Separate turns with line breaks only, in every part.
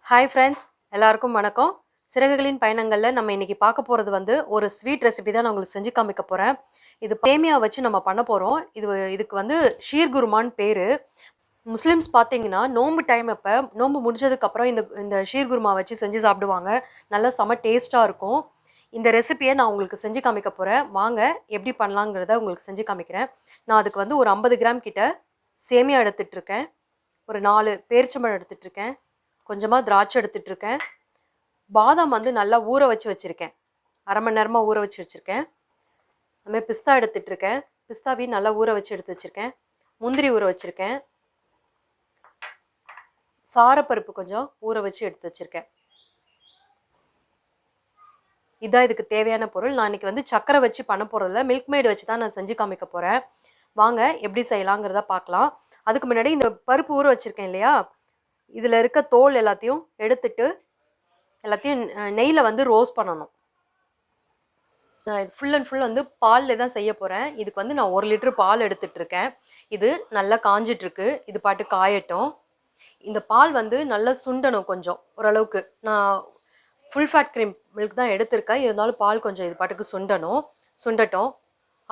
Hi friends, எல்லாருக்கும் வணக்கம். சிறகுகளின் பயணங்களில் நம்ம இன்னைக்கு பார்க்க போகிறது வந்து ஒரு ஸ்வீட் ரெசிபி தான் நான் உங்களுக்கு செஞ்சு காமிக்க போகிறேன். இது சேமியா வச்சு நம்ம பண்ண போகிறோம். இதுக்கு வந்து ஷீர் குருமான்னு பேர். முஸ்லிம்ஸ் பார்த்தீங்கன்னா நோன்பு டைம் அப்போ நோன்பு முடிஞ்சதுக்கப்புறம் இந்த இந்த ஷீர் குருமா வச்சு செஞ்சு சாப்பிடுவாங்க. நல்லா செம டேஸ்ட்டாக இருக்கும். இந்த ரெசிபியை நான் உங்களுக்கு செஞ்சு காமிக்க போகிறேன். வாங்க எப்படி பண்ணலாங்கிறத உங்களுக்கு செஞ்சு காமிக்கிறேன். நான் அதுக்கு வந்து ஒரு 50 கிராம் கிட்ட சேமியா எடுத்துகிட்ருக்கேன். ஒரு 4 பேரிச்சம்பழம் எடுத்துகிட்ருக்கேன். கொஞ்சமாக திராட்சை எடுத்துகிட்ருக்கேன். பாதாம் வந்து நல்லா ஊற வச்சு வச்சுருக்கேன். அரை மணி நேரமாக ஊற வச்சு வச்சுருக்கேன். அதுமாதிரி பிஸ்தா எடுத்துகிட்ருக்கேன். பிஸ்தாவையும் நல்லா ஊற வச்சு எடுத்து வச்சுருக்கேன். முந்திரி ஊற வச்சுருக்கேன். சாரப்பருப்பு கொஞ்சம் ஊற வச்சு எடுத்து வச்சுருக்கேன். இதுதான் இதுக்கு தேவையான பொருள். நான் இன்றைக்கி வந்து சக்கரை வச்சு பண்ண போகிறதில்ல, மில்க் மேட் வச்சு தான் நான் செஞ்சு காமிக்க போகிறேன். வாங்க எப்படி செய்யலாங்கிறத பார்க்கலாம். அதுக்கு முன்னாடி இந்த பருப்பு ஊற வச்சுருக்கேன் இல்லையா, இதில் இருக்க தோல் எல்லாத்தையும் எடுத்துட்டு எல்லாத்தையும் நெய்யில் வந்து ரோஸ்ட் பண்ணணும். நான் இது ஃபுல் அண்ட் ஃபுல் வந்து பாலில் தான் செய்ய போகிறேன். இதுக்கு வந்து நான் 1 லிட்டர் பால் எடுத்துகிட்ருக்கேன். இது நல்லா காஞ்சிட்ருக்கு. இது பாட்டு காயட்டும். இந்த பால் வந்து நல்லா சுண்டணும் கொஞ்சம் ஓரளவுக்கு. நான் ஃபுல் ஃபேட் க்ரீம் மில்க் தான் எடுத்திருக்கேன். இருந்தாலும் பால் கொஞ்சம் இது பாட்டுக்கு சுண்டட்டும்.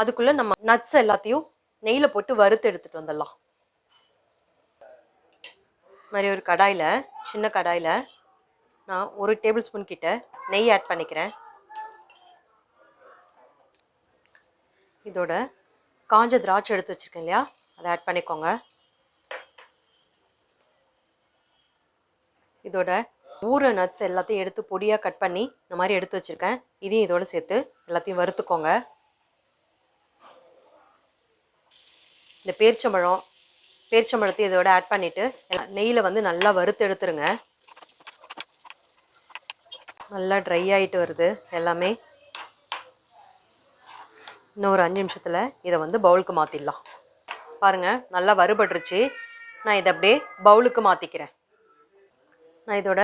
அதுக்குள்ளே நம்ம நட்ஸ் எல்லாத்தையும் நெய்யில் போட்டு வறுத்து எடுத்துகிட்டு வந்துடலாம். மாதிரி ஒரு கடாயில், சின்ன கடாயில் நான் 1 டேபிள் ஸ்பூன் கிட்ட நெய் ஆட் பண்ணிக்கிறேன். இதோட காஞ்ச திராட்சை எடுத்து வச்சுருக்கேன் இல்லையா, அதை ஆட் பண்ணிக்கோங்க. இதோட ஊற நட்ஸ் எல்லாத்தையும் எடுத்து பொடியாக கட் பண்ணி இந்த மாதிரி எடுத்து வச்சுருக்கேன். இதையும் இதோடு சேர்த்து எல்லாத்தையும் வறுத்துக்கோங்க. இந்த பேரிச்சம்பழத்தையும் இதோட ஆட் பண்ணிவிட்டு நெய்யில் வந்து நல்லா வறுத்து எடுத்துருங்க. நல்லா ட்ரை ஆகிட்டு வருது எல்லாமே. இன்னும் ஒரு 5 நிமிஷத்தில் இதை வந்து பவுலுக்கு மாற்றிடலாம். பாருங்கள், நல்லா வறுபட்டுருச்சு. நான் இதை அப்படியே பவுலுக்கு மாற்றிக்கிறேன். நான் இதோட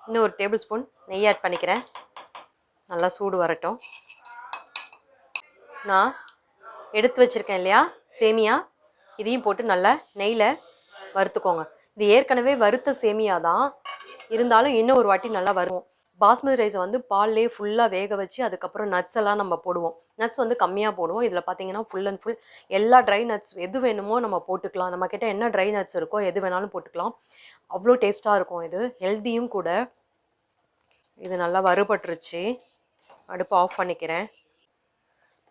இன்னும் 1 டேபிள் ஸ்பூன் நெய் ஆட் பண்ணிக்கிறேன். நல்லா சூடு வரட்டும். நான் எடுத்து வச்சுருக்கேன் இல்லையா சேமியா, இதையும் போட்டு நல்லா நெய்யில் வறுத்துக்கோங்க. இது ஏற்கனவே வறுத்த சேமியா தான், இருந்தாலும் இன்னும் ஒரு வாட்டி நல்லா வரும். பாஸ்மதி ரைஸை வந்து பால்லே ஃபுல்லாக வேக வச்சு அதுக்கப்புறம் நட்ஸ் எல்லாம் நம்ம போடுவோம். நட்ஸ் வந்து கம்மியாக போடுவோம். இதில் பார்த்தீங்கன்னா ஃபுல் அண்ட் ஃபுல் எல்லா ட்ரை நட்ஸ் எது வேணுமோ நம்ம போட்டுக்கலாம். நம்மக்கிட்ட என்ன ட்ரை நட்ஸ் இருக்கோ எது வேணாலும் போட்டுக்கலாம். அவ்வளோ டேஸ்ட்டாக இருக்கும். இது ஹெல்த்தியும் கூட. இது நல்லா வறுபட்டுருச்சு. அடுப்பு ஆஃப் பண்ணிக்கிறேன்.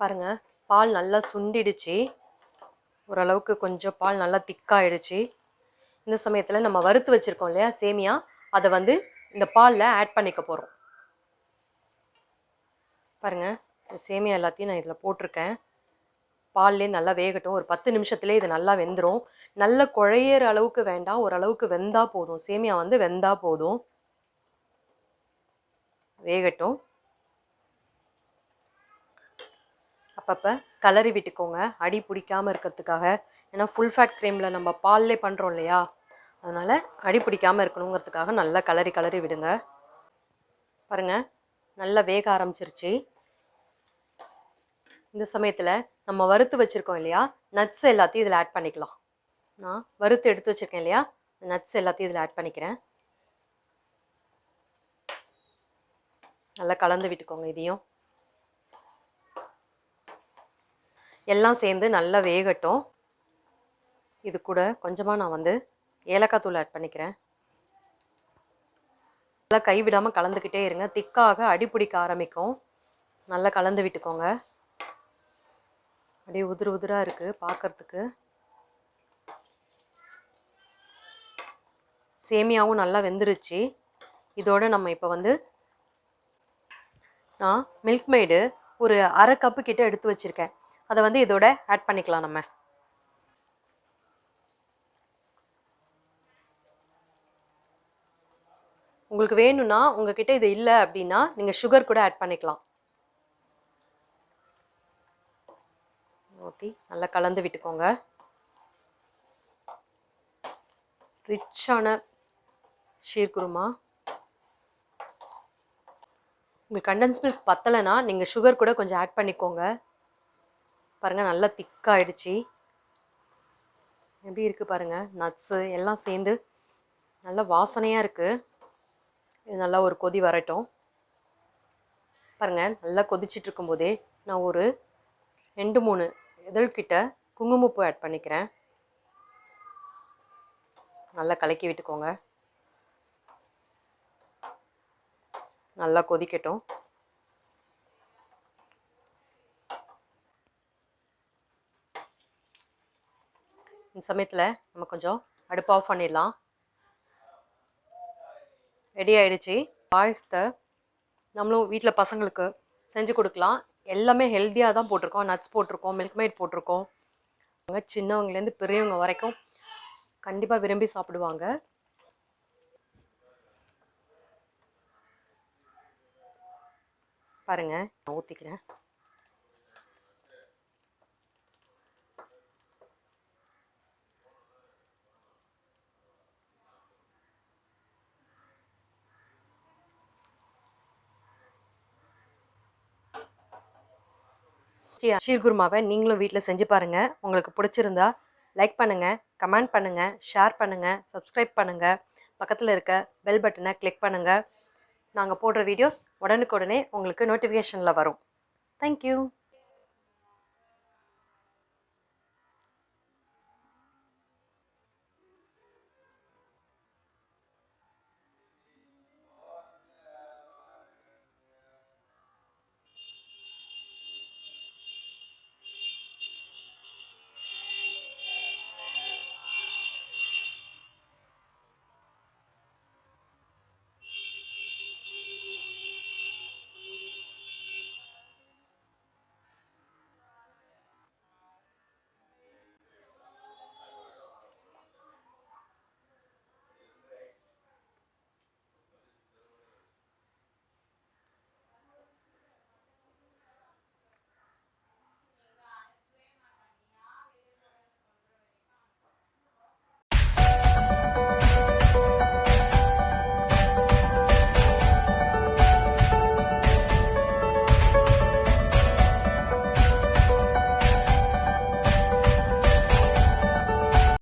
பாருங்கள், பால் நல்லா சுண்டிடுச்சு. ஓரளவுக்கு கொஞ்சம் பால் நல்லா திக்காகிடுச்சு. இந்த சமயத்தில் நம்ம வறுத்து வச்சுருக்கோம் இல்லையா சேமியா, அதை வந்து இந்த பாலில் ஆட் பண்ணிக்க போகிறோம். பாருங்கள், இந்த சேமியா எல்லாத்தையும் நான் இதில் போட்டிருக்கேன். பால்லே நல்லா வேகட்டும். ஒரு 10 நிமிஷத்துலேயே இது நல்லா வெந்துடும். நல்லா குழையிற அளவுக்கு வேண்டாம், ஓரளவுக்கு வெந்தால் போதும். சேமியா வந்து வெந்தால் போதும். வேகட்டும். அப்பப்போ கலரி விட்டுக்கோங்க, அடி பிடிக்காமல் இருக்கிறதுக்காக. ஏன்னா ஃபுல் ஃபேட் க்ரீமில் நம்ம பால்லே பண்ணுறோம் இல்லையா, அதனால் அடி பிடிக்காமல் இருக்கணுங்கிறதுக்காக நல்லா கலரி விடுங்க. பாருங்கள், நல்லா வேக ஆரம்பிச்சிருச்சு. இந்த சமயத்தில் நம்ம வறுத்து வச்சுருக்கோம் இல்லையா நட்ஸ் எல்லாத்தையும் இதில் ஆட் பண்ணிக்கலாம். நான் வறுத்து எடுத்து வச்சுருக்கேன் இல்லையா, நட்ஸ் எல்லாத்தையும் இதில் ஆட் பண்ணிக்கிறேன். நல்லா கலந்து விட்டுக்கோங்க. இதையும் எல்லாம் சேர்ந்து நல்லா வேகட்டும். இது கூட கொஞ்சமாக நான் வந்து ஏலக்காய் தூள் ஆட் பண்ணிக்கிறேன். நல்லா கைவிடாமல் கலந்துக்கிட்டே இருங்க. திக்காக அடி பிடிக்க ஆரம்பிக்கும். நல்லா கலந்து விட்டுக்கோங்க. அப்படியே உதிராக இருக்குது பார்க்குறதுக்கு. சேமியாவும் நல்லா வெந்துருச்சு. இதோடு நம்ம இப்போ வந்து நான் மில்க் மேடு ஒரு அரை கப்பு கிட்ட எடுத்து வச்சுருக்கேன். அதை வந்து இதோட ஆட் பண்ணிக்கலாம். நம்ம உங்களுக்கு வேணும்னா, உங்ககிட்ட இது இல்லை அப்படின்னா நீங்கள் சுகர் கூட ஆட் பண்ணிக்கலாம். ஊற்றி நல்லா கலந்து விட்டுக்கோங்க. ரிச்சான ஷீர் குருமா. உங்களுக்கு கண்டன்ஸ் மில்க் பத்தலைன்னா நீங்கள் சுகர் கூட கொஞ்சம் ஆட் பண்ணிக்கோங்க. பாருங்கள், நல்லா திக்காகிடுச்சு. எப்படி இருக்குது பாருங்கள், நட்ஸு எல்லாம் சேர்ந்து நல்லா வாசனையாக இருக்குது. இது நல்லா ஒரு கொதி வரட்டும். பாருங்கள், நல்லா கொதிச்சிட்டு இருக்கும்போதே நான் ஒரு 2-3 இதழ்கிட்ட குங்குமப்பூ ஆட் பண்ணிக்கிறேன். நல்லா கலக்கி விட்டுக்கோங்க. நல்லா கொதிக்கட்டும். இந்த சமயத்தில் நம்ம கொஞ்சம் அடுப்பு ஆஃப் பண்ணிடலாம். ரெடி ஆகிடுச்சி. பாயசத்தை நம்மளும் வீட்டில் பசங்களுக்கு செஞ்சு கொடுக்கலாம். எல்லாமே ஹெல்த்தியாக தான் போட்டிருக்கோம். நட்ஸ் போட்டிருக்கோம், மில்க் மேட் போட்டிருக்கோம். சின்னவங்கலேருந்து பெரியவங்க வரைக்கும் கண்டிப்பாக விரும்பி சாப்பிடுவாங்க. பாருங்கள், நான் ஊற்றிக்கிறேன். ஷீர் குருமாவை நீங்களும் வீட்டில் செஞ்சு பாருங்கள். உங்களுக்கு பிடிச்சிருந்தா லைக் பண்ணுங்கள், கமெண்ட் பண்ணுங்கள், ஷேர் பண்ணுங்கள், சப்ஸ்கிரைப் பண்ணுங்கள். பக்கத்தில் இருக்க பெல் பட்டனை கிளிக் பண்ணுங்கள். நாங்கள் போடுற வீடியோஸ் உடனுக்குடனே உங்களுக்கு நோட்டிஃபிகேஷனில் வரும். தேங்க்யூ.